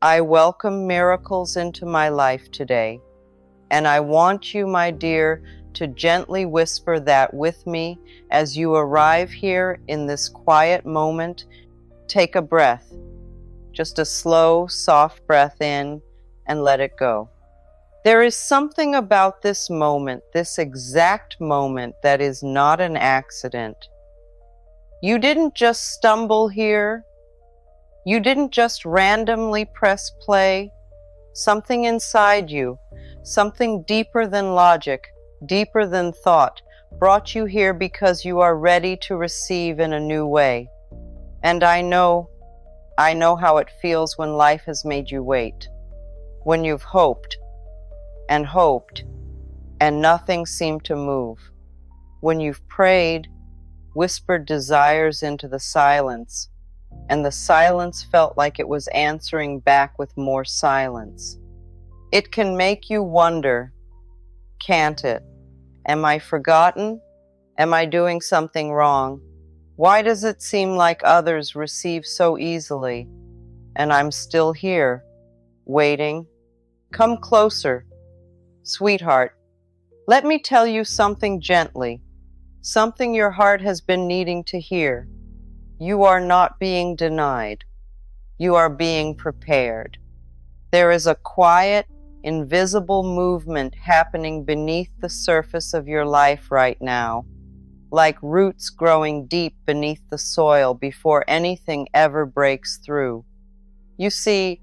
I welcome miracles into my life today, and I want you, my dear, to gently whisper that with me as you arrive here in this quiet moment. Take a breath, just a slow, soft breath in, and let it go. There is something about this moment, this exact moment, that is not an accident. You didn't just stumble here. You didn't just randomly press play. Something inside you, something deeper than logic, deeper than thought, brought you here because you are ready to receive in a new way. And I know how it feels when life has made you wait, when you've hoped and hoped and nothing seemed to move, when you've prayed, whispered desires into the silence, and the silence felt like it was answering back with more silence. It can make you wonder, can't it? Am I forgotten? Am I doing something wrong? Why does it seem like others receive so easily, and I'm still here, waiting? Come closer, sweetheart. Let me tell you something gently, something your heart has been needing to hear. You are not being denied. You are being prepared. There is a quiet, invisible movement happening beneath the surface of your life right now, like roots growing deep beneath the soil before anything ever breaks through. You see,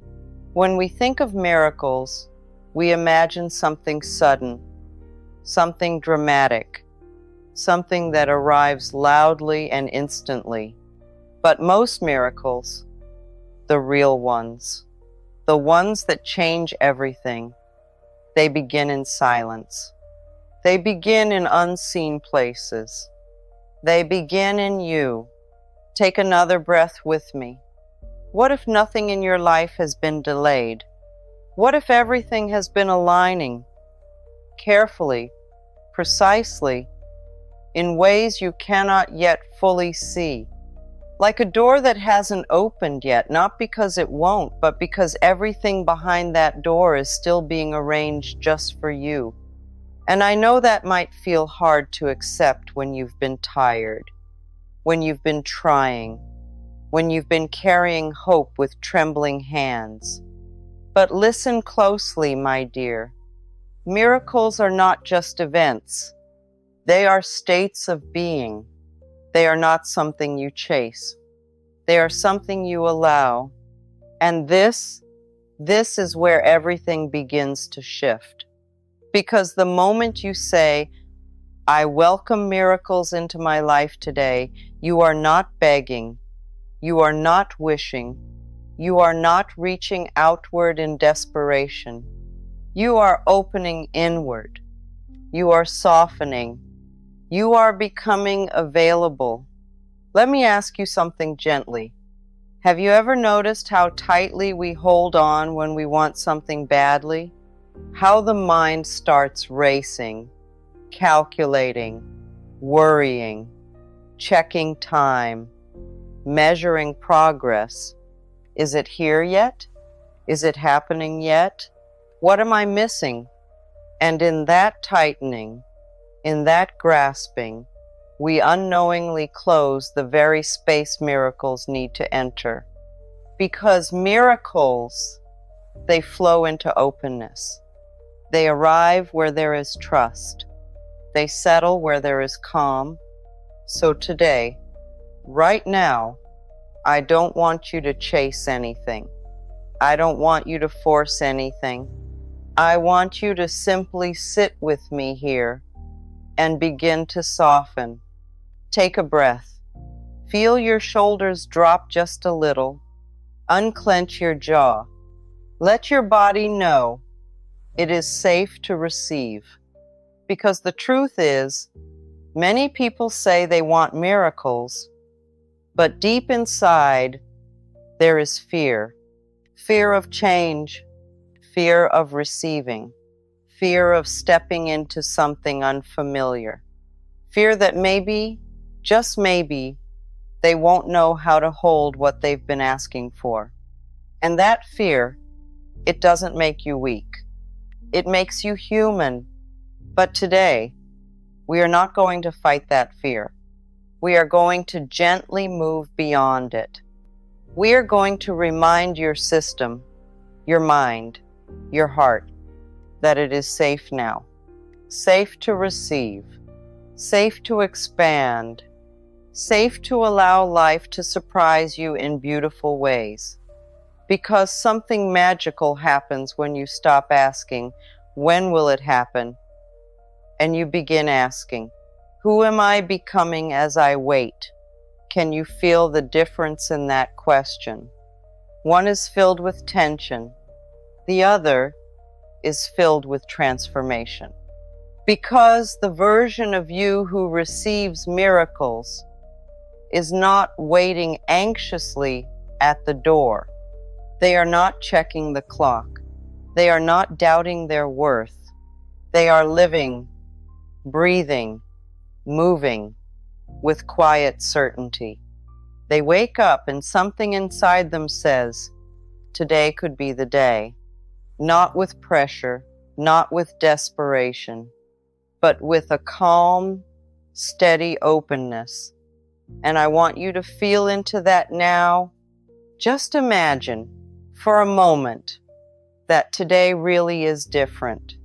when we think of miracles, we imagine something sudden, something dramatic, something that arrives loudly and instantly. But most miracles, the real ones, the ones that change everything, they begin in silence. They begin in unseen places. They begin in you. Take another breath with me. What if nothing in your life has been delayed? What if everything has been aligning carefully, precisely, in ways you cannot yet fully see? Like a door that hasn't opened yet, not because it won't, but because everything behind that door is still being arranged just for you. And I know that might feel hard to accept when you've been tired, when you've been trying, when you've been carrying hope with trembling hands. But listen closely, my dear. Miracles are not just events. They are states of being. They are not something you chase. They are something you allow. And this is where everything begins to shift. Because the moment you say, I welcome miracles into my life today, you are not begging. You are not wishing. You are not reaching outward in desperation. You are opening inward. You are softening. You are becoming available. Let me ask you something gently. Have you ever noticed how tightly we hold on when we want something badly? How the mind starts racing, calculating, worrying, checking time, measuring progress. Is it here yet? Is it happening yet? What am I missing? And in that tightening, in that grasping, we unknowingly close the very space miracles need to enter. Because miracles, they flow into openness. They arrive where there is trust. They settle where there is calm. So today, right now, I don't want you to chase anything. I don't want you to force anything. I want you to simply sit with me here and begin to soften. Take a breath. Feel your shoulders drop just a little. Unclench your jaw. Let your body know it is safe to receive. Because the truth is, many people say they want miracles, but deep inside, there is fear. Fear of change, fear of receiving, fear of stepping into something unfamiliar, fear that maybe, just maybe, they won't know how to hold what they've been asking for. And that fear, It doesn't make you weak. It makes you human. But today, we are not going to fight that fear. We are going to gently move beyond it. We are going to remind your system, your mind, your heart, that it is safe now. Safe to receive. Safe to expand. Safe to allow life to surprise you in beautiful ways. Because something magical happens when you stop asking, when will it happen? And you begin asking, who am I becoming as I wait? Can you feel the difference in that question? One is filled with tension. The other is filled with transformation. Because the version of you who receives miracles is not waiting anxiously at the door. They are not checking the clock. They are not doubting their worth. They are living, breathing, moving with quiet certainty. They wake up and something inside them says, today could be the day. Not with pressure, not with desperation, but with a calm, steady openness. And I want you to feel into that now. Just imagine for a moment that today really is different,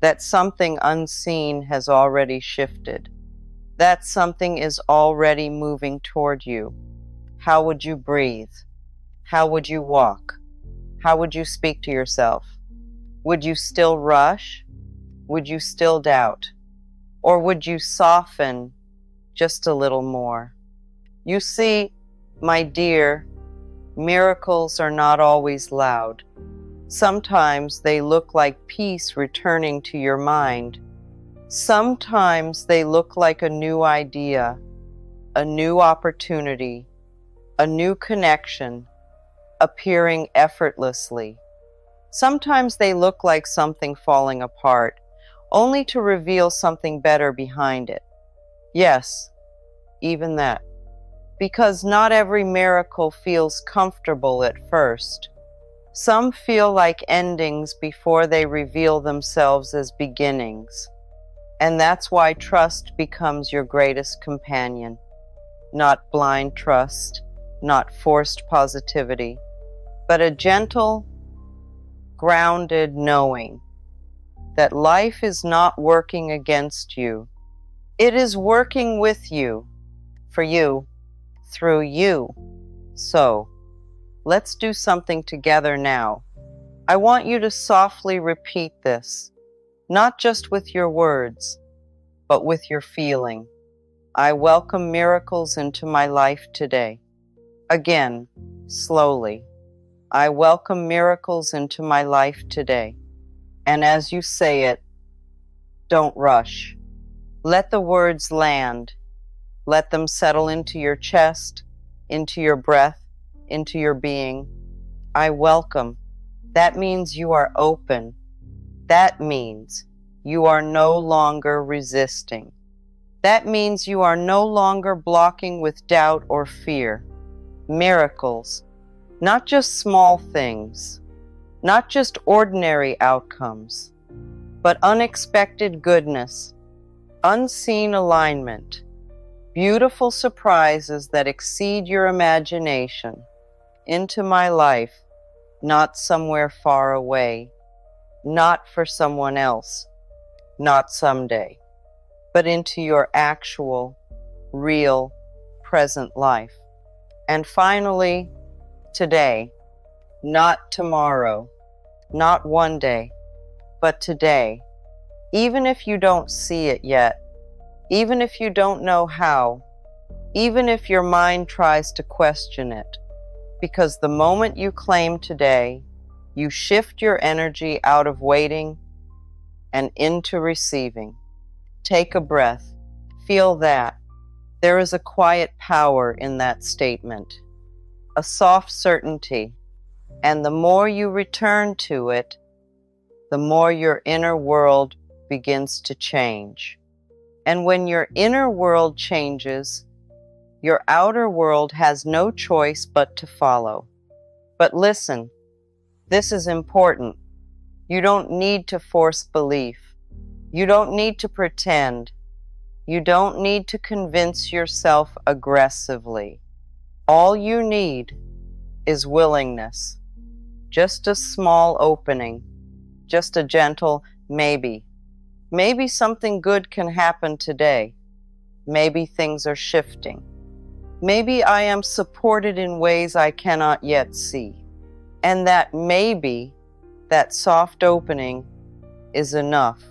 that something unseen has already shifted, that something is already moving toward you. How would you breathe? How would you walk? How would you speak to yourself? Would you still rush? Would you still doubt? Or would you soften just a little more? You see, my dear, miracles are not always loud. Sometimes they look like peace returning to your mind. Sometimes they look like a new idea, a new opportunity, a new connection appearing effortlessly. Sometimes they look like something falling apart, only to reveal something better behind it. Yes, even that. Because not every miracle feels comfortable at first. Some feel like endings before they reveal themselves as beginnings. And that's why trust becomes your greatest companion. Not blind trust, not forced positivity, but a gentle, grounded knowing that life is not working against you. It is working with you, for you, through you. So, let's do something together now. I want you to softly repeat this, not just with your words, but with your feeling. I welcome miracles into my life today. Again, slowly. I welcome miracles into my life today. And as you say it, don't rush. Let the words land. Let them settle into your chest, into your breath, into your being. I welcome. That means you are open. That means you are no longer resisting. That means you are no longer blocking with doubt or fear. Miracles, not just small things, not just ordinary outcomes, but unexpected goodness, unseen alignment, beautiful surprises that exceed your imagination into my life, not somewhere far away, not for someone else, not someday, but into your actual, real, present life. And finally, today, not tomorrow, not one day, but today, even if you don't see it yet, even if you don't know how, even if your mind tries to question it, because the moment you claim today, you shift your energy out of waiting and into receiving. Take a breath. Feel that. There is a quiet power in that statement, a soft certainty, and the more you return to it, the more your inner world begins to change. And when your inner world changes, your outer world has no choice but to follow. But listen, This is important. You don't need to force belief. You don't need to pretend. You don't need to convince yourself aggressively. All you need is willingness. Just a small opening. Just a gentle maybe. Maybe something good can happen today. Maybe things are shifting. Maybe I am supported in ways I cannot yet see. And that maybe, that soft opening, is enough.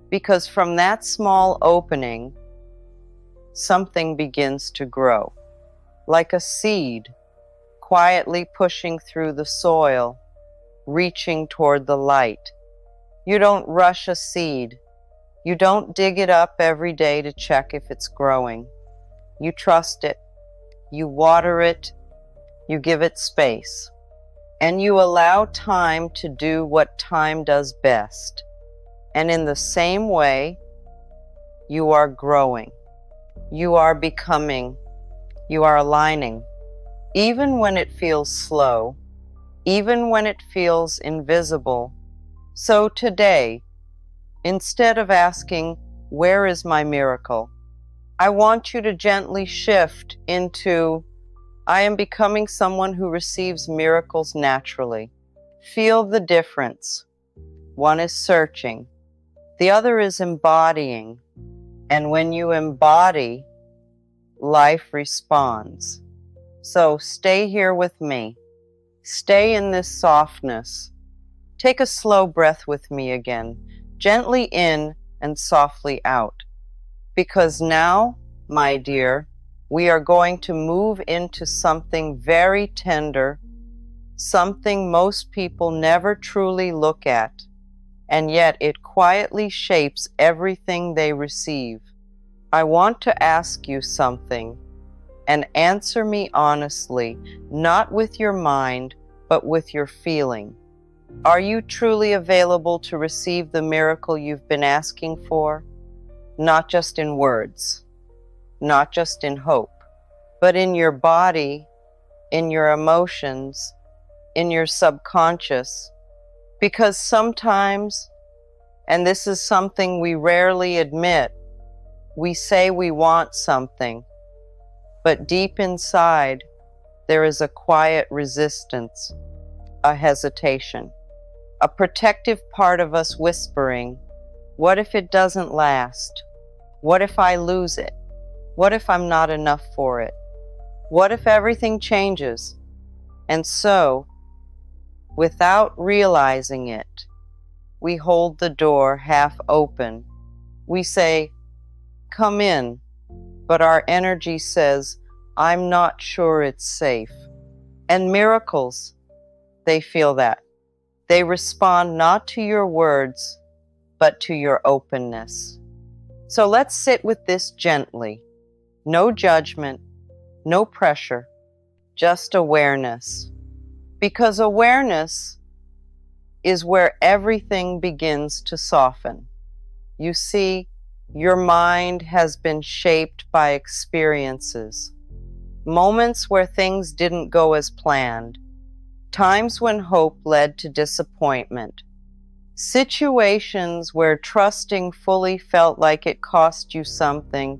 Because from that small opening, something begins to grow. Like a seed, quietly pushing through the soil, reaching toward the light. You don't rush a seed. You don't dig it up every day to check if it's growing. You trust it. You water it. You give it space. And you allow time to do what time does best. And in the same way, you are growing. You are becoming. You are aligning. Even when it feels slow, even when it feels invisible. So today, instead of asking, "Where is my miracle?" I want you to gently shift into, "I am becoming someone who receives miracles naturally." Feel the difference. One is searching. The other is embodying. And when you embody, life responds. So stay here with me. Stay in this softness. Take a slow breath with me again, gently in and softly out. Because now, my dear, we are going to move into something very tender, something most people never truly look at, and yet it quietly shapes everything they receive. I want to ask you something, and answer me honestly, not with your mind, but with your feeling. Are you truly available to receive the miracle you've been asking for? Not just in words, not just in hope, but in your body, in your emotions, in your subconscious. Because sometimes, and this is something we rarely admit, we say we want something, but deep inside, there is a quiet resistance, a hesitation, a protective part of us whispering, "What if it doesn't last? What if I lose it? What if I'm not enough for it? What if everything changes?" And so, without realizing it, we hold the door half open. We say, "Come in," but our energy says, "I'm not sure it's safe." And miracles, they feel that. They respond not to your words, but to your openness. So let's sit with this gently. No judgment, no pressure, just awareness. Because awareness is where everything begins to soften. You see, your mind has been shaped by experiences, moments where things didn't go as planned, times when hope led to disappointment, situations where trusting fully felt like it cost you something,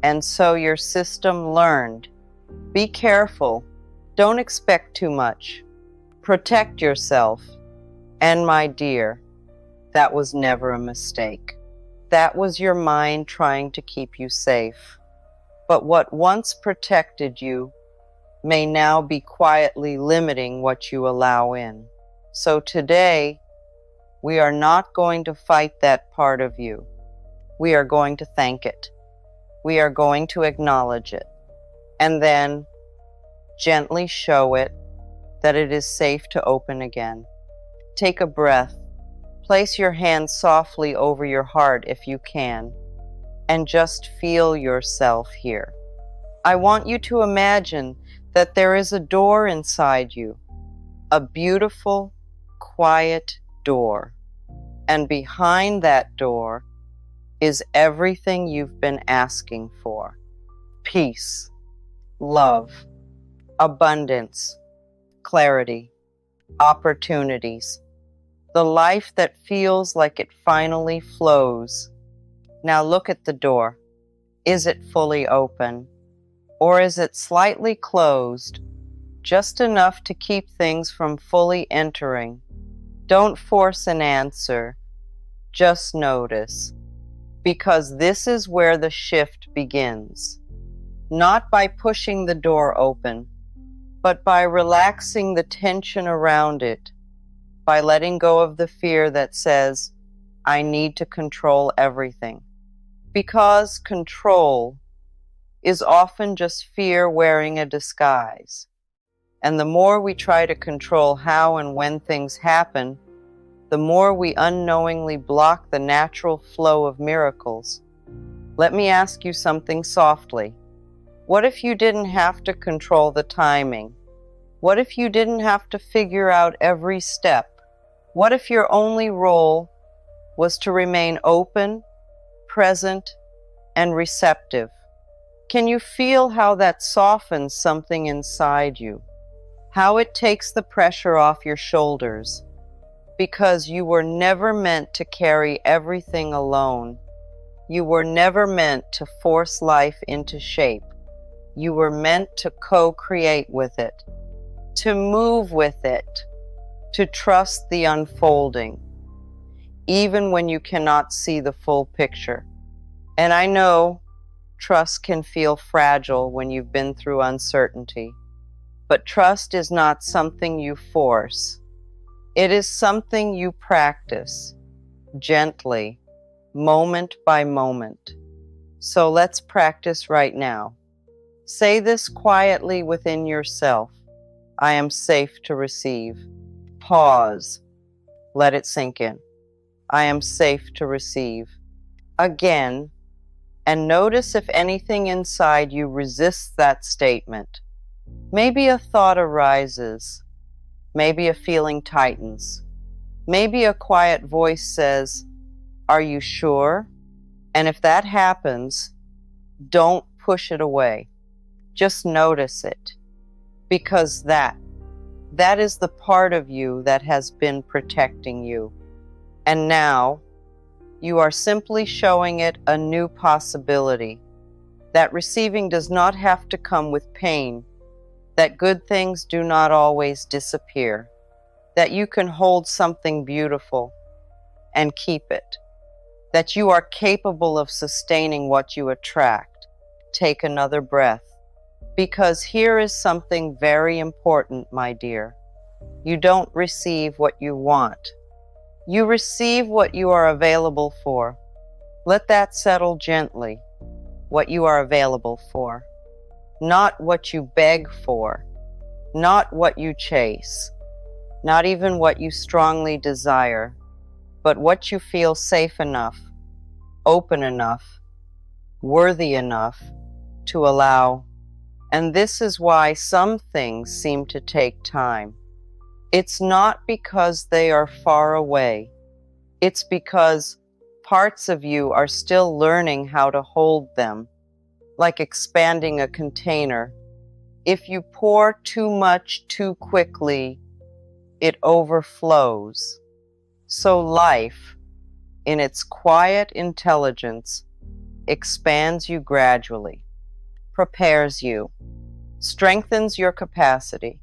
and so your system learned. Be careful. Don't expect too much. Protect yourself. And my dear, that was never a mistake. That was your mind trying to keep you safe. But what once protected you may now be quietly limiting what you allow in. So today, we are not going to fight that part of you. We are going to thank it. We are going to acknowledge it. And then gently show it that it is safe to open again. Take a breath. Place your hand softly over your heart if you can, and just feel yourself here. I want you to imagine that there is a door inside you, a beautiful, quiet door. And behind that door is everything you've been asking for. Peace, love, abundance, clarity. opportunities, the life that feels like it finally flows. Now look at the door. Is it fully open? Or is it slightly closed, just enough to keep things from fully entering? Don't force an answer, just notice, because this is where the shift begins. Not by pushing the door open, but by relaxing the tension around it, by letting go of the fear that says, I need to control everything. Because control is often just fear wearing a disguise. And the more we try to control how and when things happen, the more we unknowingly block the natural flow of miracles. Let me ask you something softly. What if you didn't have to control the timing? What if you didn't have to figure out every step? What if your only role was to remain open, present, and receptive? Can you feel how that softens something inside you? How it takes the pressure off your shoulders? Because you were never meant to carry everything alone. You were never meant to force life into shape. You were meant to co-create with it, to move with it, to trust the unfolding, even when you cannot see the full picture. And I know trust can feel fragile when you've been through uncertainty, but trust is not something you force. It is something you practice, gently, moment by moment. So let's practice right now. Say this quietly within yourself. I am safe to receive. Pause. Let it sink in. I am safe to receive. Again, and notice if anything inside you resists that statement. Maybe a thought arises. Maybe a feeling tightens. Maybe a quiet voice says, are you sure? And if that happens, don't push it away. Just notice it. Because that is the part of you that has been protecting you. And now, you are simply showing it a new possibility. That receiving does not have to come with pain. That good things do not always disappear. That you can hold something beautiful and keep it. That you are capable of sustaining what you attract. Take another breath. Because here is something very important, my dear. You don't receive what you want. You receive what you are available for. Let that settle gently. What you are available for. Not what you beg for. Not what you chase. Not even what you strongly desire. But what you feel safe enough, open enough, worthy enough to allow. And this is why some things seem to take time. It's not because they are far away. It's because parts of you are still learning how to hold them, like expanding a container. If you pour too much too quickly, it overflows. So life, in its quiet intelligence, expands you gradually, prepares you, strengthens your capacity,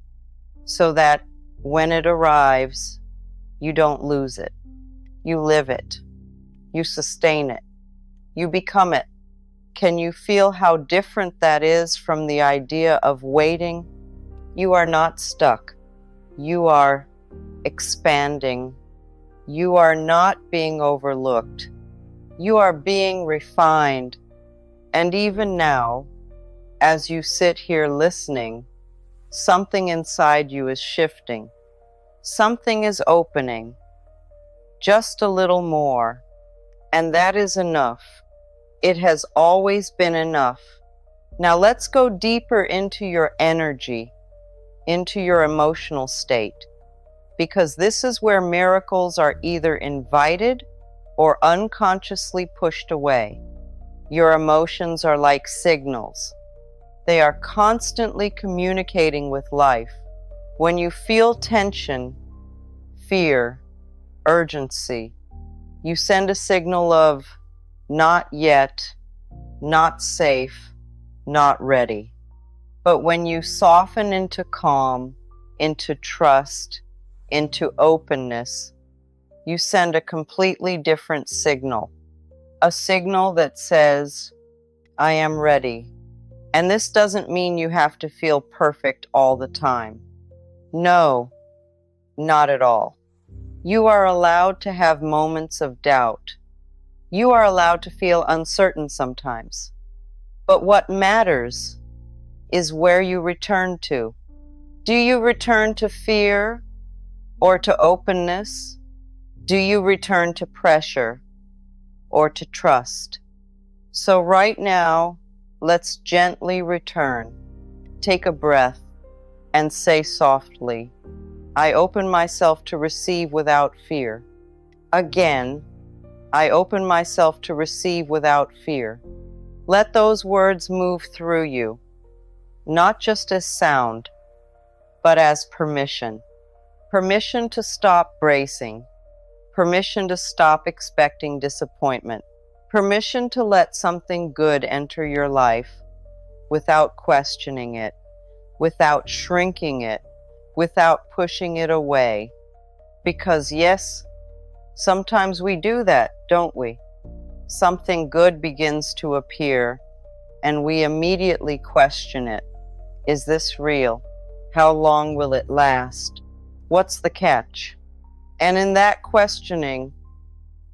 so that when it arrives, you don't lose it. You live it. You sustain it. You become it. Can you feel how different that is from the idea of waiting? You are not stuck. You are expanding. You are not being overlooked. You are being refined. And even now, as you sit here listening, something inside you is shifting. Something is opening. Just a little more. And that is enough. It has always been enough. Now let's go deeper into your energy, into your emotional state, because this is where miracles are either invited or unconsciously pushed away. Your emotions are like signals. They are constantly communicating with life, When you feel tension, fear, urgency, you send a signal of not yet, not safe, not ready. But when you soften into calm, into trust, into openness, you send a completely different signal. A signal that says, I am ready. And this doesn't mean you have to feel perfect all the time. No, not at all. You are allowed to have moments of doubt. You are allowed to feel uncertain sometimes. But what matters is where you return to. Do you return to fear or to openness? Do you return to pressure or to trust? So right now, let's gently return. Take a breath and say softly, I open myself to receive without fear. Again, I open myself to receive without fear. Let those words move through you, not just as sound, but as permission. Permission to stop bracing. Permission to stop expecting disappointment. Permission to let something good enter your life without questioning it, without shrinking it, without pushing it away. Because yes, sometimes we do that, don't we? Something good begins to appear, and we immediately question it. Is this real? How long will it last? What's the catch? And in that questioning,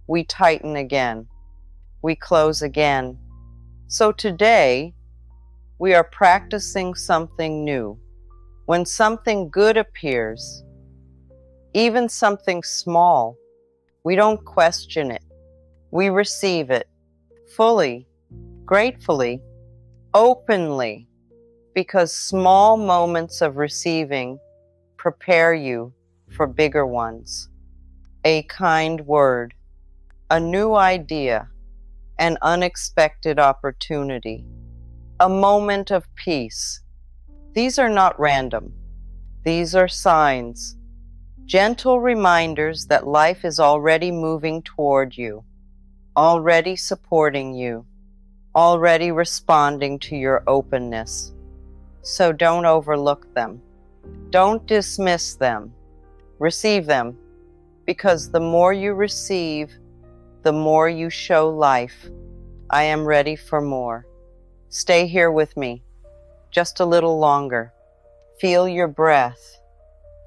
we tighten again. We close again. So today, we are practicing something new. When something good appears, even something small, we don't question it. We receive it fully, gratefully, openly, because small moments of receiving prepare you for bigger ones. A kind word, a new idea, an unexpected opportunity, a moment of peace. These are not random. These are signs, gentle reminders that life is already moving toward you, already supporting you, already responding to your openness. So don't overlook them. Don't dismiss them. Receive them, because the more you receive, the more you show life. I am ready for more. Stay here with me just a little longer. Feel your breath.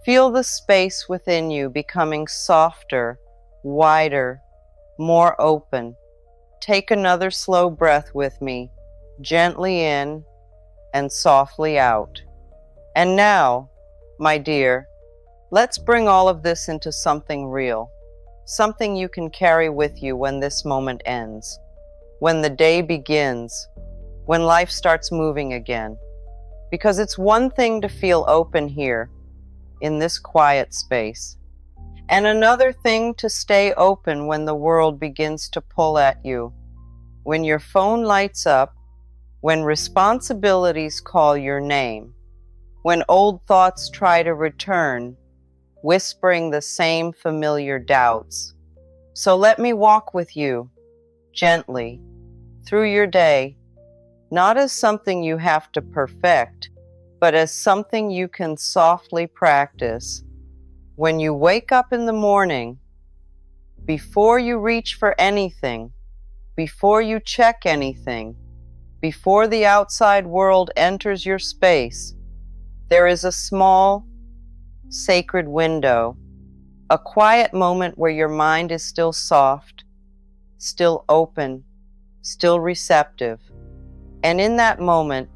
Feel the space within you becoming softer, wider, more open. Take another slow breath with me, gently in and softly out. And now, my dear, let's bring all of this into something real, something you can carry with you when this moment ends, when the day begins, when life starts moving again. Because it's one thing to feel open here, in this quiet space, and another thing to stay open when the world begins to pull at you, when your phone lights up, when responsibilities call your name, when old thoughts try to return, whispering the same familiar doubts. So let me walk with you, gently, through your day, not as something you have to perfect, but as something you can softly practice. When you wake up in the morning, before you reach for anything, before you check anything, before the outside world enters your space, there is a small, sacred window, a quiet moment where your mind is still soft, still open, still receptive. And in that moment,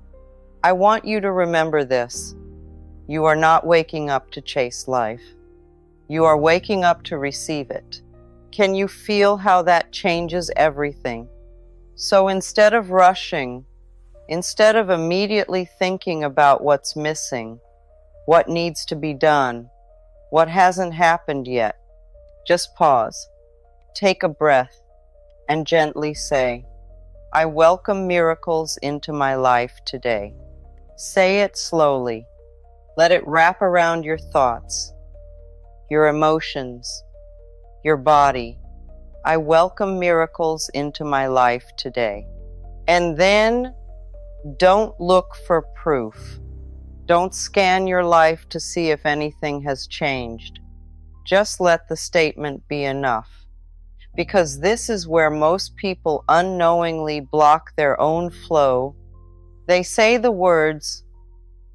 I want you to remember this. You are not waking up to chase life. You are waking up to receive it. Can you feel how that changes everything? So instead of rushing, instead of immediately thinking about what's missing, what needs to be done, what hasn't happened yet, just pause, take a breath, and gently say, I welcome miracles into my life today. Say it slowly. Let it wrap around your thoughts, your emotions, your body. I welcome miracles into my life today. And then don't look for proof. Don't scan your life to see if anything has changed. Just let the statement be enough. Because this is where most people unknowingly block their own flow. They say the words,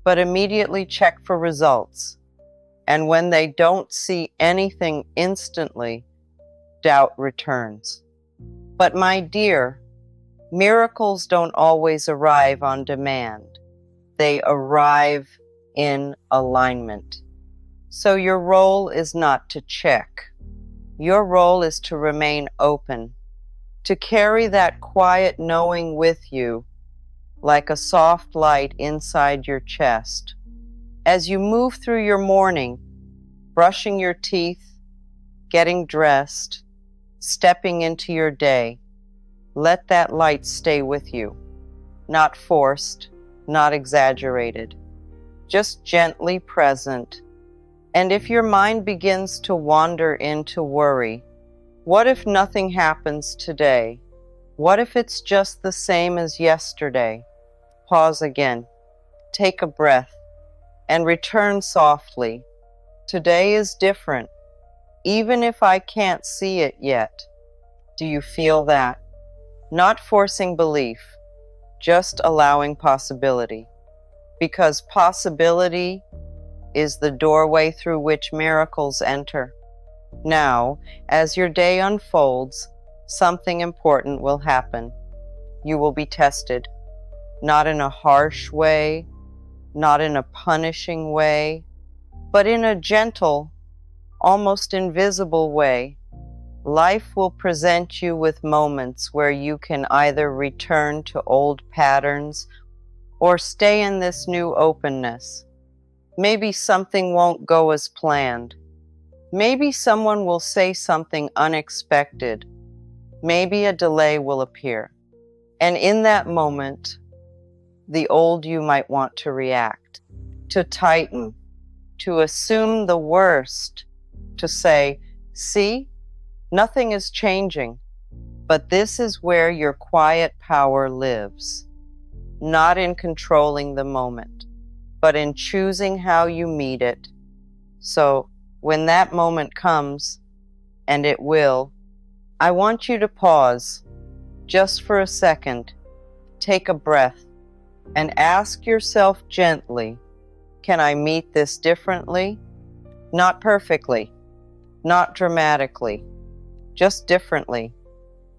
but immediately check for results. And when they don't see anything instantly, doubt returns. But my dear, miracles don't always arrive on demand. They arrive in alignment. So your role is not to check. Your role is to remain open, to carry that quiet knowing with you like a soft light inside your chest. As you move through your morning, brushing your teeth, getting dressed, stepping into your day, let that light stay with you, not forced, not exaggerated, just gently present. And if your mind begins to wander into worry, what if nothing happens today? What if it's just the same as yesterday? Pause again, take a breath, and return softly. Today is different, even if I can't see it yet. Do you feel that? Not forcing belief, just allowing possibility. Because possibility is the doorway through which miracles enter. Now, as your day unfolds, something important will happen. You will be tested, not in a harsh way, not in a punishing way, but in a gentle, almost invisible way. Life will present you with moments where you can either return to old patterns or stay in this new openness. Maybe something won't go as planned. Maybe someone will say something unexpected. Maybe a delay will appear. And in that moment, the old you might want to react, to tighten, to assume the worst, to say, see, nothing is changing. But this is where your quiet power lives, not in controlling the moment, but in choosing how you meet it. So when that moment comes, and it will, I want you to pause just for a second, take a breath, and ask yourself gently, can I meet this differently? Not perfectly, not dramatically, just differently.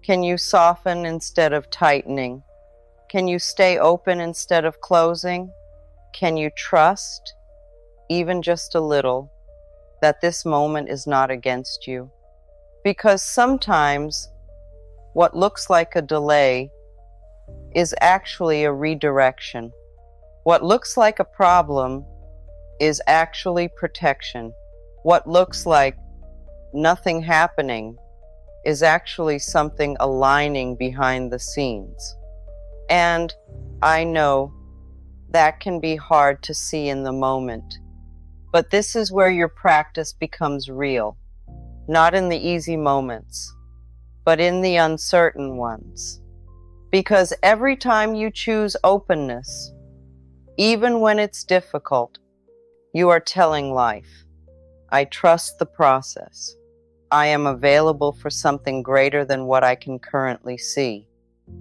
Can you soften instead of tightening? Can you stay open instead of closing? Can you trust, even just a little, that this moment is not against you? Because sometimes what looks like a delay is actually a redirection. What looks like a problem is actually protection. What looks like nothing happening is actually something aligning behind the scenes. And I know that can be hard to see in the moment, but this is where your practice becomes real, not in the easy moments, but in the uncertain ones. Because every time you choose openness, even when it's difficult, you are telling life, I trust the process. I am available for something greater than what I can currently see.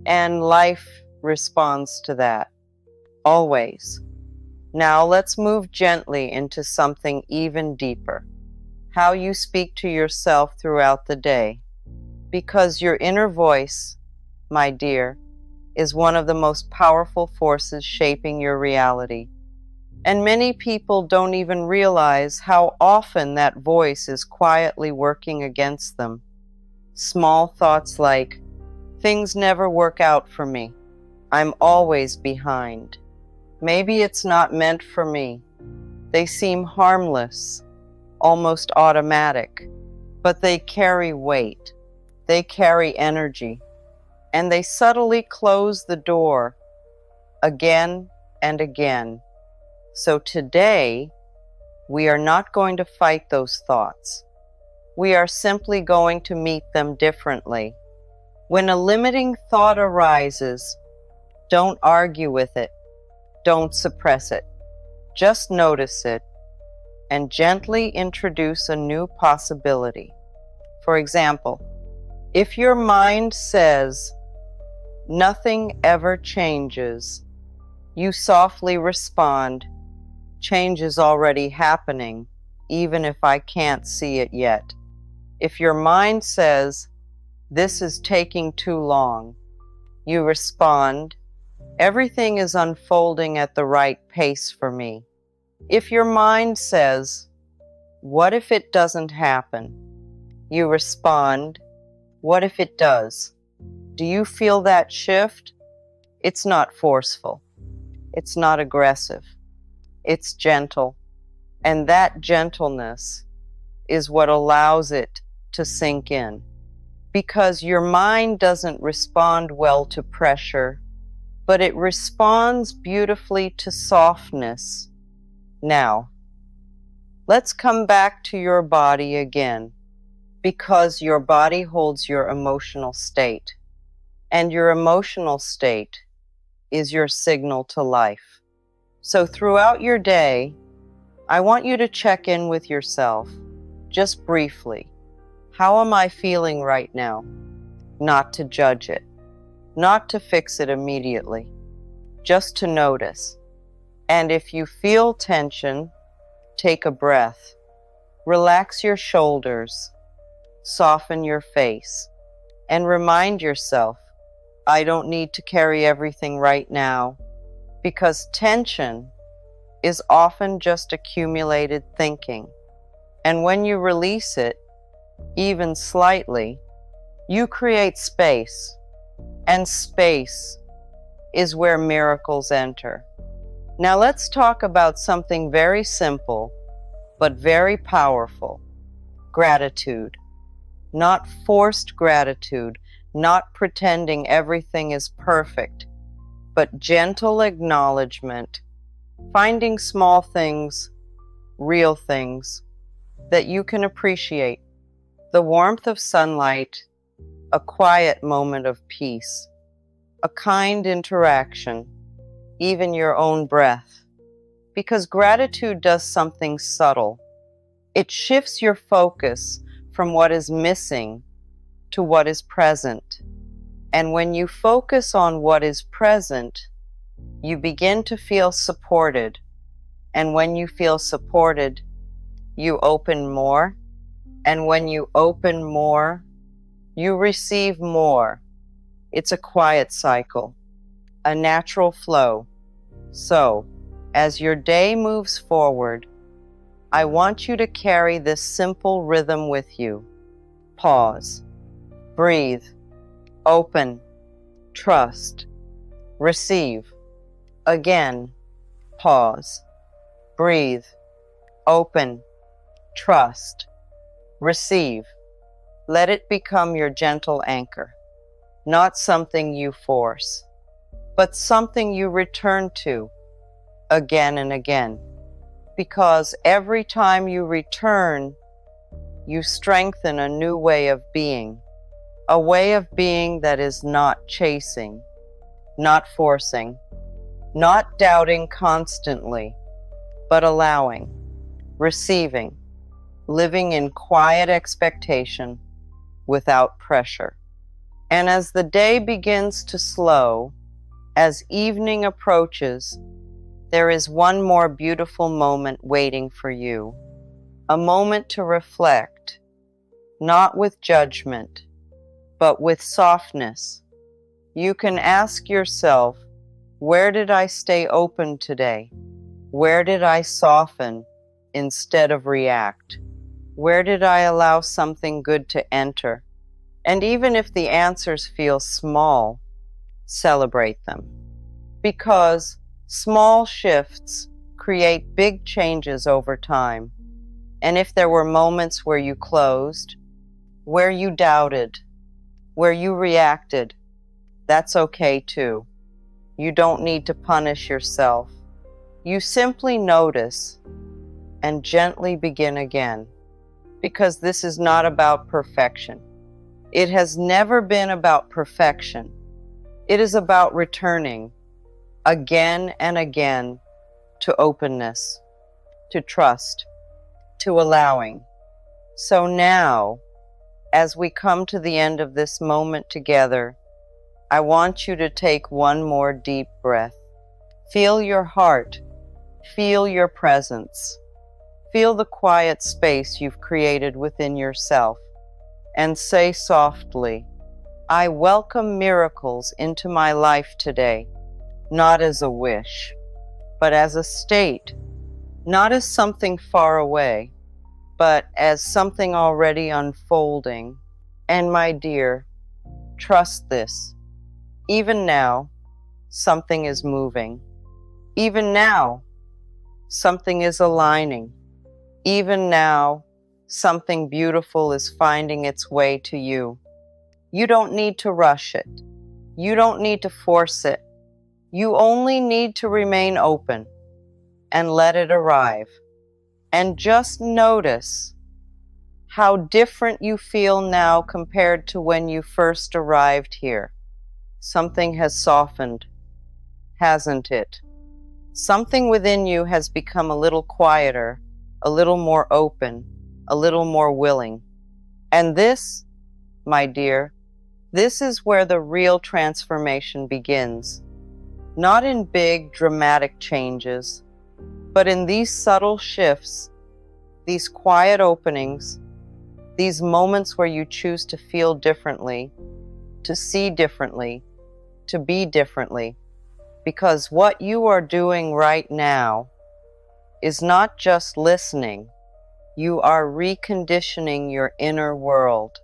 And life responds to that, always. Now let's move gently into something even deeper. How you speak to yourself throughout the day. Because your inner voice, my dear, is one of the most powerful forces shaping your reality. And many people don't even realize how often that voice is quietly working against them. Small thoughts like, things never work out for me. I'm always behind. Maybe it's not meant for me. They seem harmless, almost automatic, but they carry weight. They carry energy. And they subtly close the door again and again. So today, we are not going to fight those thoughts. We are simply going to meet them differently. When a limiting thought arises, don't argue with it. Don't suppress it. Just notice it and gently introduce a new possibility. For example, if your mind says, "Nothing ever changes," you softly respond, "Change is already happening, even if I can't see it yet." If your mind says, "This is taking too long," you respond, "Everything is unfolding at the right pace for me." If your mind says, "What if it doesn't happen?" you respond, "What if it does?" Do you feel that shift? It's not forceful. It's not aggressive. It's gentle. And that gentleness is what allows it to sink in. Because your mind doesn't respond well to pressure, but it responds beautifully to softness. Now, let's come back to your body again, because your body holds your emotional state, and your emotional state is your signal to life. So throughout your day, I want you to check in with yourself, just briefly. How am I feeling right now? Not to judge it, not to fix it immediately, just to notice. And if you feel tension, take a breath. Relax your shoulders, soften your face, and remind yourself, I don't need to carry everything right now, because tension is often just accumulated thinking. And when you release it, even slightly, you create space, and space is where miracles enter. Now let's talk about something very simple, but very powerful. Gratitude. Not forced gratitude, not pretending everything is perfect, but gentle acknowledgement, finding small things, real things, that you can appreciate. The warmth of sunlight, a quiet moment of peace, a kind interaction, even your own breath. Because gratitude does something subtle. It shifts your focus from what is missing to what is present. And when you focus on what is present, you begin to feel supported. And when you feel supported, you open more. And when you open more, you receive more. It's a quiet cycle, a natural flow. So, as your day moves forward, I want you to carry this simple rhythm with you. Pause, breathe, open, trust, receive. Again, pause, breathe, open, trust, receive. Let it become your gentle anchor, not something you force, but something you return to again and again. Because every time you return, you strengthen a new way of being, a way of being that is not chasing, not forcing, not doubting constantly, but allowing, receiving, living in quiet expectation without pressure. And as the day begins to slow, as evening approaches, there is one more beautiful moment waiting for you. A moment to reflect, not with judgment, but with softness. You can ask yourself, where did I stay open today? Where did I soften instead of react? Where did I allow something good to enter? And even if the answers feel small, celebrate them. Because small shifts create big changes over time. And if there were moments where you closed, where you doubted, where you reacted, that's okay too. You don't need to punish yourself. You simply notice and gently begin again, because this is not about perfection. It has never been about perfection. It is about returning again and again to openness, to trust, to allowing. So now, as we come to the end of this moment together, I want you to take one more deep breath. Feel your heart. Feel your presence. Feel the quiet space you've created within yourself. And say softly, I welcome miracles into my life today, not as a wish, but as a state, not as something far away, but as something already unfolding. And my dear, trust this. Even now, something is moving. Even now, something is aligning. Even now, something beautiful is finding its way to you. You don't need to rush it. You don't need to force it. You only need to remain open and let it arrive. And just notice how different you feel now compared to when you first arrived here. Something has softened, hasn't it? Something within you has become a little quieter, a little more open, a little more willing. And this, my dear, this is where the real transformation begins. Not in big, dramatic changes, but in these subtle shifts, these quiet openings, these moments where you choose to feel differently, to see differently, to be differently. Because what you are doing right now is not just listening. You are reconditioning your inner world.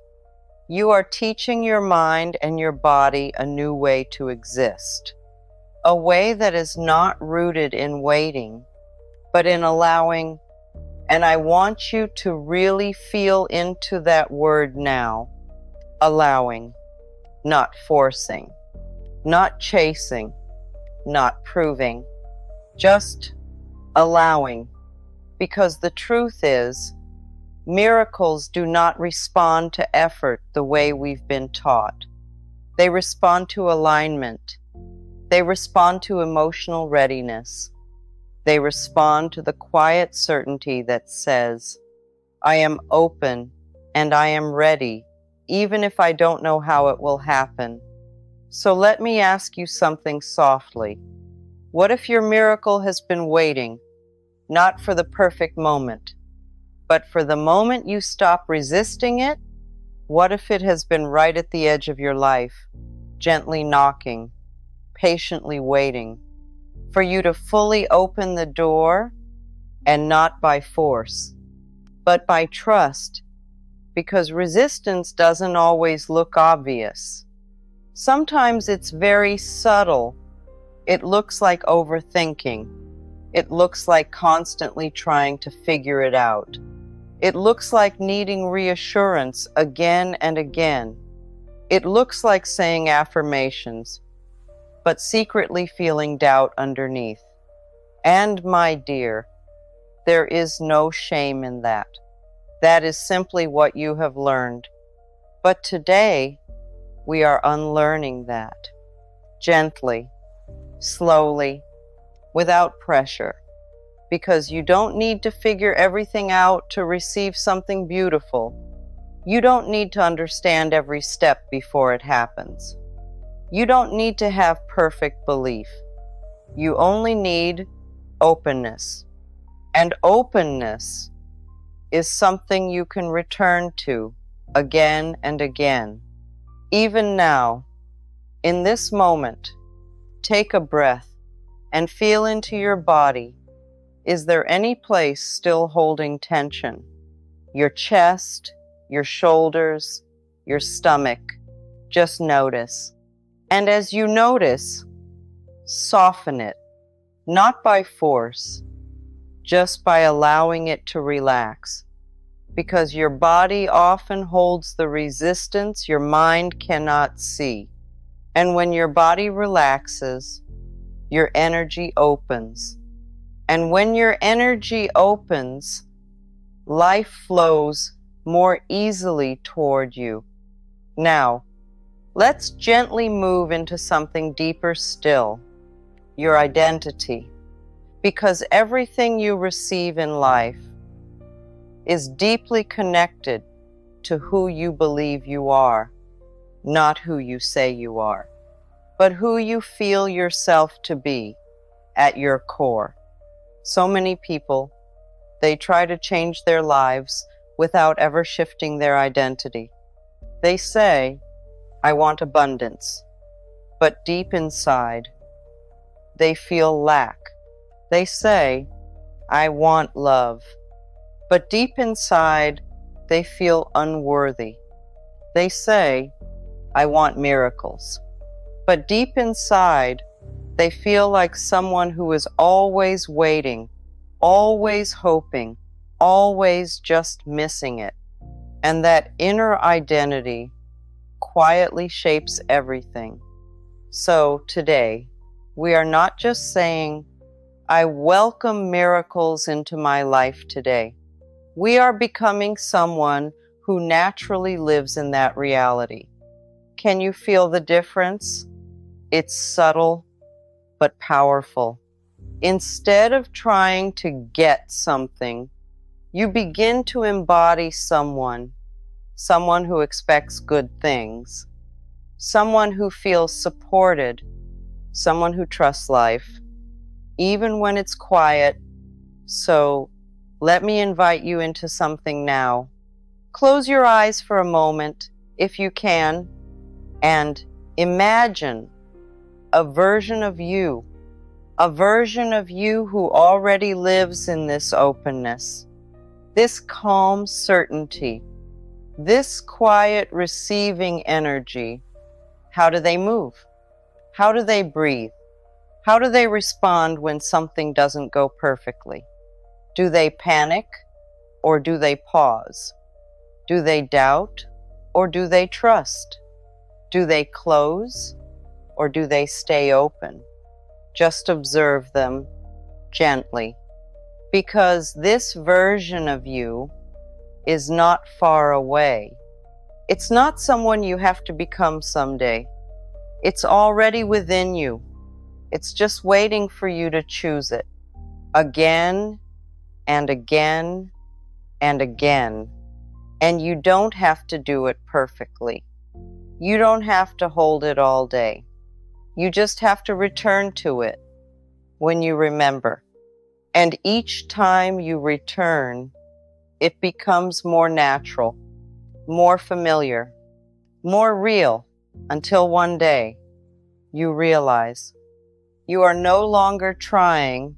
You are teaching your mind and your body a new way to exist. A way that is not rooted in waiting, but in allowing. And I want you to really feel into that word now. Allowing, not forcing, not chasing, not proving, just allowing. Because the truth is, miracles do not respond to effort the way we've been taught. They respond to alignment. They respond to emotional readiness. They respond to the quiet certainty that says, I am open and I am ready, even if I don't know how it will happen. So let me ask you something softly. What if your miracle has been waiting, not for the perfect moment, but for the moment you stop resisting it? What if it has been right at the edge of your life, gently knocking, patiently waiting, for you to fully open the door, and not by force, but by trust, because resistance doesn't always look obvious. Sometimes it's very subtle. It looks like overthinking. It looks like constantly trying to figure it out. It looks like needing reassurance again and again. It looks like saying affirmations, but secretly feeling doubt underneath. And my dear, there is no shame in that. That is simply what you have learned. But today, we are unlearning that. Gently, slowly, without pressure. Because you don't need to figure everything out to receive something beautiful. You don't need to understand every step before it happens. You don't need to have perfect belief. You only need openness. And openness is something you can return to again and again. Even now, in this moment, take a breath and feel into your body. Is there any place still holding tension? Your chest, your shoulders, your stomach. Just notice. And as you notice, soften it, not by force, just by allowing it to relax. Because your body often holds the resistance your mind cannot see. And when your body relaxes, your energy opens. And when your energy opens, life flows more easily toward you. Now, let's gently move into something deeper still, your identity, because everything you receive in life is deeply connected to who you believe you are, not who you say you are, but who you feel yourself to be at your core. So many people, they try to change their lives without ever shifting their identity. They say, I want abundance, but deep inside, they feel lack. They say, I want love, but deep inside, they feel unworthy. They say, I want miracles, but deep inside, they feel like someone who is always waiting, always hoping, always just missing it. And that inner identity quietly shapes everything. So today, we are not just saying, I welcome miracles into my life today. We are becoming someone who naturally lives in that reality. Can you feel the difference? It's subtle, but powerful. Instead of trying to get something, you begin to embody someone who expects good things, someone who feels supported, someone who trusts life, even when it's quiet. So let me invite you into something now. Close your eyes for a moment, if you can, and imagine a version of you who already lives in this openness, this calm certainty, this quiet receiving energy. How do they move? How do they breathe? How do they respond when something doesn't go perfectly? Do they panic or do they pause? Do they doubt or do they trust? Do they close or do they stay open? Just observe them gently, because this version of you is not far away. It's not someone you have to become someday. It's already within you. It's just waiting for you to choose it again and again and again. And you don't have to do it perfectly. You don't have to hold it all day. You just have to return to it when you remember. And each time you return, it becomes more natural, more familiar, more real, until one day you realize you are no longer trying,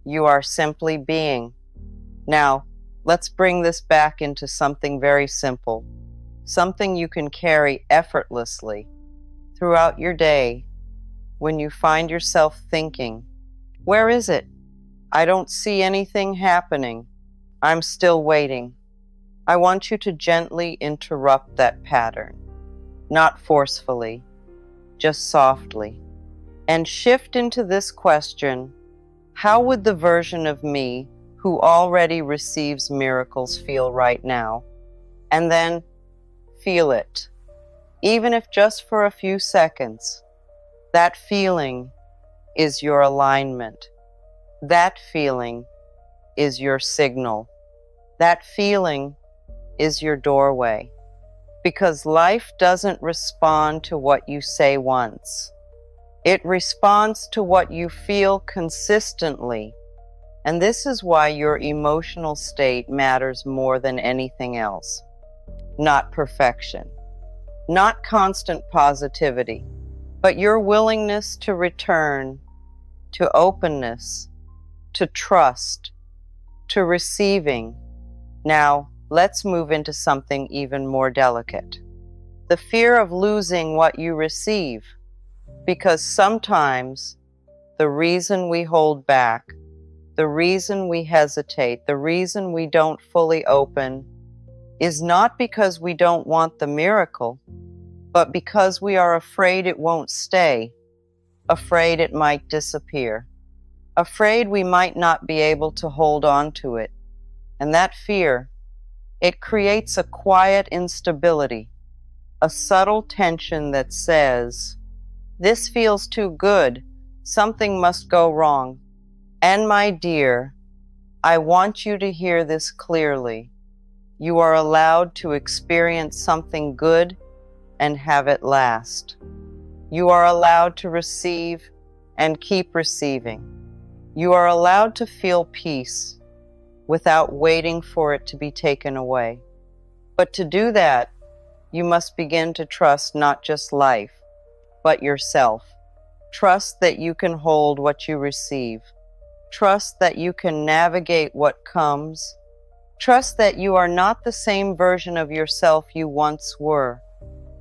you are simply being. Now, let's bring this back into something very simple, something you can carry effortlessly throughout your day. When you find yourself thinking, where is it? I don't see anything happening. I'm still waiting. I want you to gently interrupt that pattern, not forcefully, just softly, and shift into this question: how would the version of me who already receives miracles feel right now? And then feel it, even if just for a few seconds. That feeling is your alignment. That feeling is your signal. That feeling is your doorway. Because life doesn't respond to what you say once. It responds to what you feel consistently. And this is why your emotional state matters more than anything else. Not perfection, not constant positivity, but your willingness to return, to openness, to trust, to receiving. Now, let's move into something even more delicate. The fear of losing what you receive. Because sometimes the reason we hold back, the reason we hesitate, the reason we don't fully open is not because we don't want the miracle, but because we are afraid it won't stay, afraid it might disappear. afraid we might not be able to hold on to it. And that fear, it creates a quiet instability, a subtle tension that says, "This feels too good. Something must go wrong." And my dear, I want you to hear this clearly. You are allowed to experience something good and have it last. You are allowed to receive and keep receiving. You are allowed to feel peace without waiting for it to be taken away. But to do that, you must begin to trust not just life, but yourself. Trust that you can hold what you receive. Trust that you can navigate what comes. Trust that you are not the same version of yourself you once were,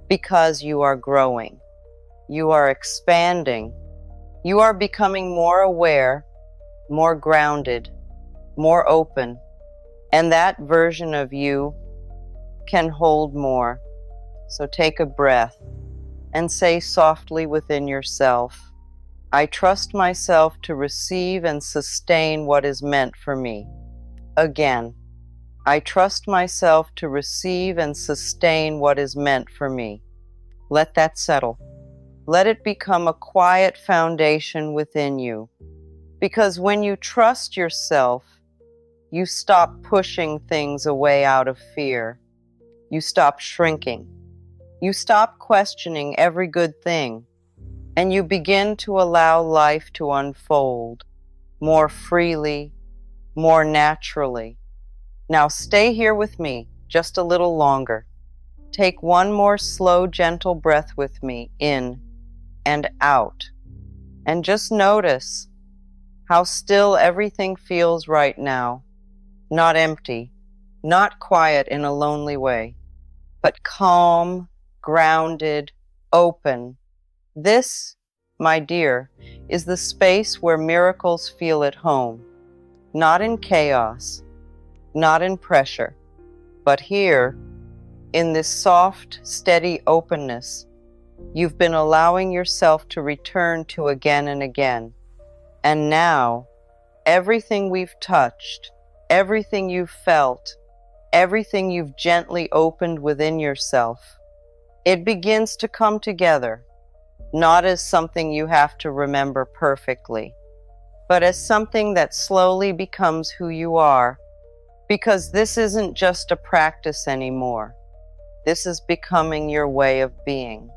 because you are growing. You are expanding. You are becoming more aware, more grounded, more open, and that version of you can hold more. So take a breath and say softly within yourself, "I trust myself to receive and sustain what is meant for me." Again, I trust myself to receive and sustain what is meant for me. Let that settle. Let it become a quiet foundation within you. Because when you trust yourself, you stop pushing things away out of fear. You stop shrinking. You stop questioning every good thing. And you begin to allow life to unfold more freely, more naturally. Now stay here with me just a little longer. Take one more slow, gentle breath with me, in and out. And just notice how still everything feels right now. Not empty, not quiet in a lonely way, but calm, grounded, open. This, my dear, is the space where miracles feel at home, not in chaos, not in pressure, but here, in this soft, steady openness, you've been allowing yourself to return to again and again. And now, everything we've touched, everything you've felt, everything you've gently opened within yourself, it begins to come together, not as something you have to remember perfectly, but as something that slowly becomes who you are, because this isn't just a practice anymore. This is becoming your way of being.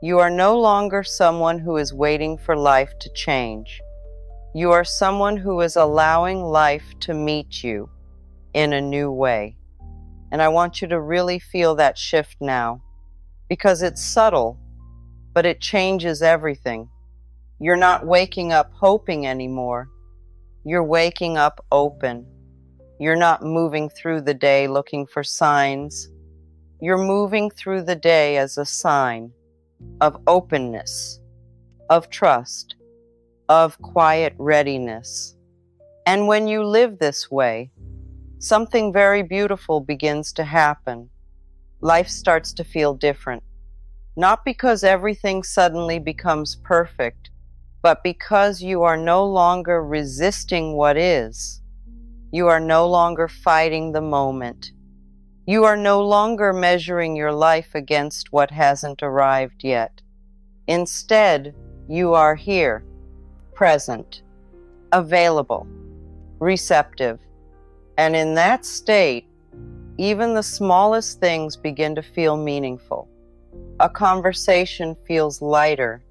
You are no longer someone who is waiting for life to change. You are someone who is allowing life to meet you in a new way. And I want you to really feel that shift now, because it's subtle, but it changes everything. You're not waking up hoping anymore. You're waking up open. You're not moving through the day looking for signs. You're moving through the day as a sign of openness, of trust, of quiet readiness. And when you live this way, something very beautiful begins to happen. Life starts to feel different. Not because everything suddenly becomes perfect, but because you are no longer resisting what is. You are no longer fighting the moment. You are no longer measuring your life against what hasn't arrived yet. Instead, you are here, present, available, receptive. And in that state, even the smallest things begin to feel meaningful. A conversation feels lighter.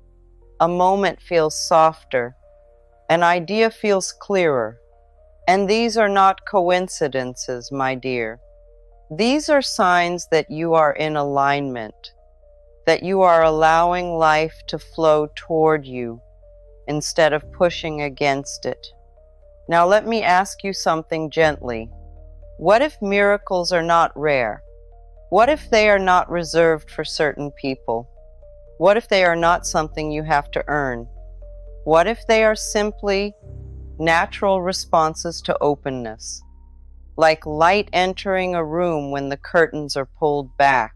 A moment feels softer. An idea feels clearer. And these are not coincidences, my dear. These are signs that you are in alignment, that you are allowing life to flow toward you instead of pushing against it. Now let me ask you something gently. What if miracles are not rare? What if they are not reserved for certain people? What if they are not something you have to earn? What if they are simply natural responses to openness? Like light entering a room when the curtains are pulled back.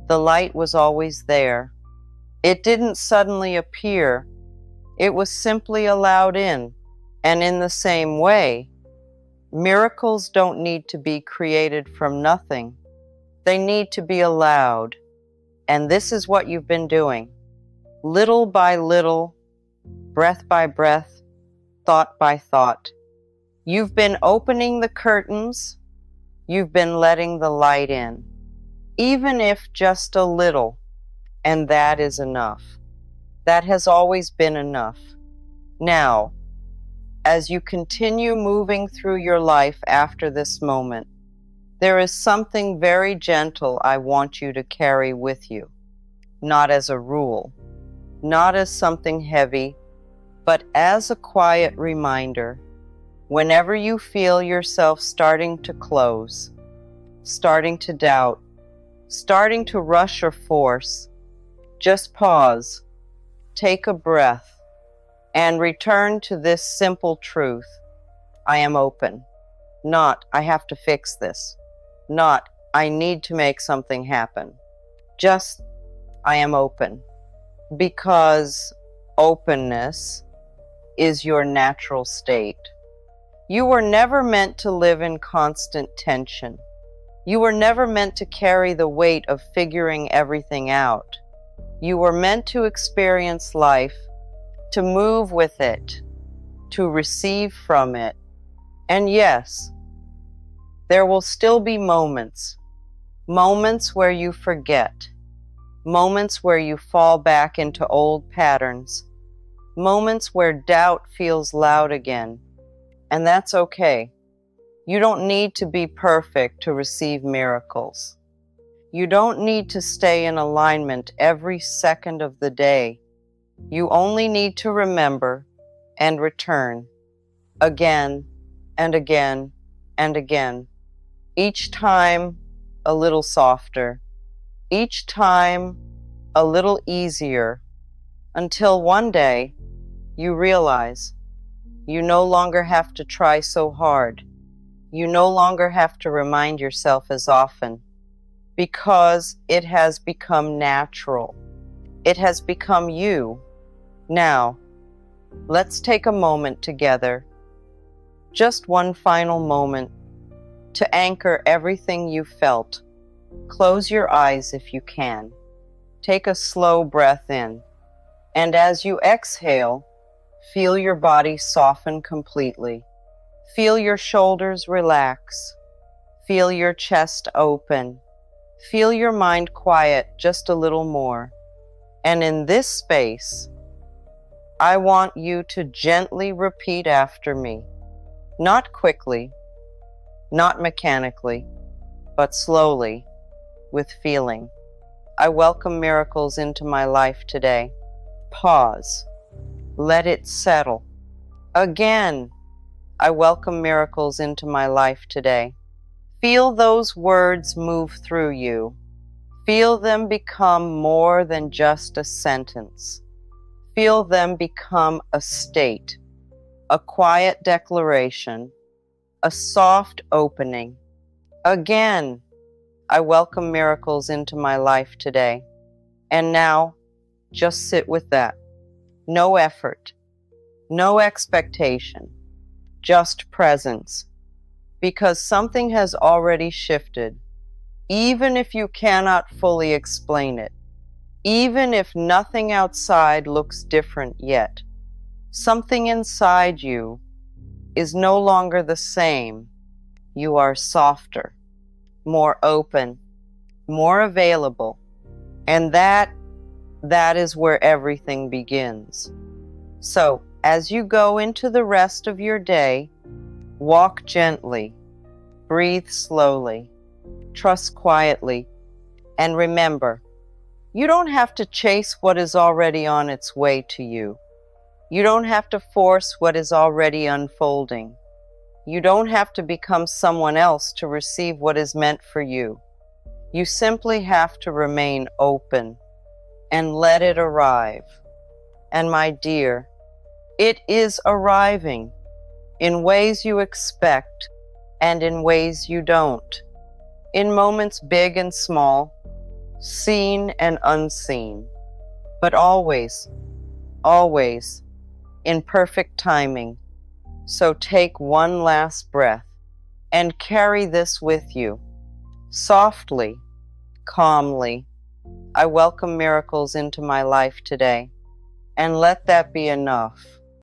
The light was always there. It didn't suddenly appear. It was simply allowed in, And in the same way, miracles don't need to be created from nothing. They need to be allowed. And this is what you've been doing. Little by little, breath by breath, thought by thought. You've been opening the curtains. You've been letting the light in. Even if just a little, and that is enough. That has always been enough. Now, as you continue moving through your life after this moment, there is something very gentle I want you to carry with you. Not as a rule, not as something heavy, but as a quiet reminder. Whenever you feel yourself starting to close, starting to doubt, starting to rush or force, just pause, take a breath, and return to this simple truth. I am open. Not, I have to fix this. Not, I need to make something happen. Just, I am open. Because openness is your natural state. You were never meant to live in constant tension. You were never meant to carry the weight of figuring everything out. You were meant to experience life, to move with it, to receive from it. And yes, there will still be moments where you forget, moments where you fall back into old patterns, moments where doubt feels loud again. And that's okay. You don't need to be perfect to receive miracles. You don't need to stay in alignment every second of the day. You only need to remember and return again and again and again. Each time a little softer, each time a little easier, until one day you realize you no longer have to try so hard. You no longer have to remind yourself as often, because it has become natural. It has become you. Now, let's take a moment together, just one final moment, to anchor everything you felt. Close your eyes if you can. Take a slow breath in, and as you exhale, feel your body soften completely. Feel your shoulders relax. Feel your chest open. Feel your mind quiet just a little more. And in this space, I want you to gently repeat after me. Not quickly, not mechanically, but slowly, with feeling. I welcome miracles into my life today. Pause. Let it settle. Again, I welcome miracles into my life today. Feel those words move through you. Feel them become more than just a sentence. Feel them become a state, a quiet declaration, a soft opening. Again, I welcome miracles into my life today. And now, just sit with that. No effort, no expectation, just presence. Because something has already shifted, even if you cannot fully explain it, even if nothing outside looks different yet. Something inside you is no longer the same. You are softer, more open, more available. And that is where everything begins. So, as you go into the rest of your day, walk gently, breathe slowly, trust quietly, and remember, you don't have to chase what is already on its way to you. You don't have to force what is already unfolding. You don't have to become someone else to receive what is meant for you. You simply have to remain open and let it arrive. And my dear, it is arriving in ways you expect and in ways you don't, in moments big and small, seen and unseen, but always, always in perfect timing, So take one last breath and carry this with you. Softly, calmly, I welcome miracles into my life today, and let that be enough.